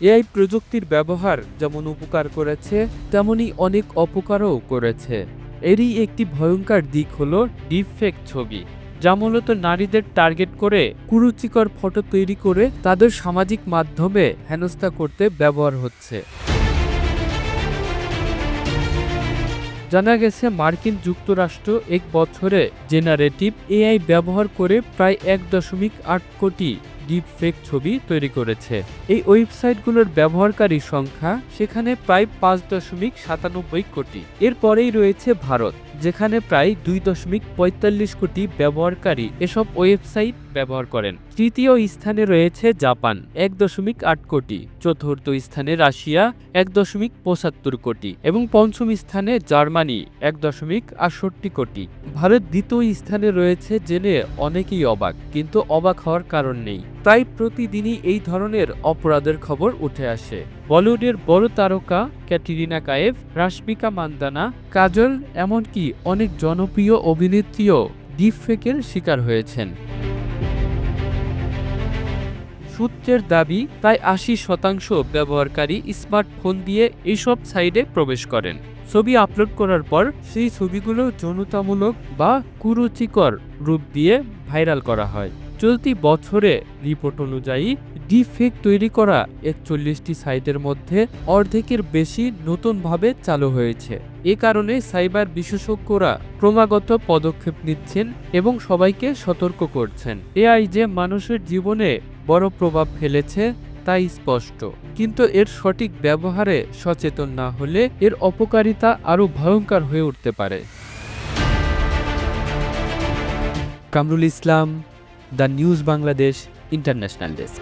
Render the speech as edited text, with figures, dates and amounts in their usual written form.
AI প্রযুক্তির ব্যবহার যেমন উপকার করেছে তেমনি অনেক অপকারও করেছে। এরই একটি ভয়ঙ্কর দিক হলো ডিপফেক ছবি, যা মূলত নারীদের টার্গেট করে কুরুচিকর ফটো তৈরি করে তাদের সামাজিক মাধ্যমে হেনস্থা করতে ব্যবহার হচ্ছে। জানা গেছে মার্কিন যুক্তরাষ্ট্র এক বছরে জেনারেটিভ এআই ব্যবহার করে প্রায় 1.8 কোটি ডিপফেক ছবি তৈরি করেছে। এই ওয়েবসাইটগুলোর ব্যবহারকারী সংখ্যা সেখানে প্রায় 5.97 কোটি। এরপরেই রয়েছে ভারত, যেখানে প্রায় 2.45 কোটি ব্যবহারকারী এসব ওয়েবসাইট ব্যবহার করেন। তৃতীয় স্থানে রয়েছে জাপান 1.8 কোটি, চতুর্থ স্থানে রাশিয়া 1.75 কোটি এবং পঞ্চম স্থানে জার্মানি 1.68 কোটি। ভারত দ্বিতীয় স্থানে রয়েছে জেনে অনেকেই অবাক, কিন্তু অবাক হওয়ার কারণ নেই। প্রায় প্রতিদিনই এই ধরনের অপরাধের খবর উঠে আসে। বলিউডের বড় তারকা ক্যাটরিনা কাইফ, রাশমিকা মান্দানা, কাজল, এমনকি অনেক জনপ্রিয় অভিনেত্রীও ডিপফেকের শিকার হয়েছেন। সূত্রের দাবি, প্রায় 80% ব্যবহারকারী স্মার্টফোন দিয়ে এইসব সাইটে প্রবেশ করেন। ছবি আপলোড করার পর সেই ছবিগুলো যৌনতামূলক বা কুরুচিকর রূপ দিয়ে ভাইরাল করা হয়। চলতি বছরে রিপোর্ট অনুযায়ী ডিপফেক তৈরি করা 41টি সাইটের মধ্যে অর্ধেকের বেশি নতুনভাবে চালু হয়েছে। এ কারণে সাইবার বিশেষজ্ঞরা ক্রমাগত পদক্ষেপ নিচ্ছেন এবং সবাইকে সতর্ক করছেন। এআই যে মানুষের জীবনে বড় প্রভাব ফেলেছে তাই স্পষ্ট, কিন্তু এর সঠিক ব্যবহারে সচেতন না হলে এর অপকারিতা আরও ভয়ঙ্কর হয়ে উঠতে পারে। Kamrul Islam, the news Bangladesh international desk.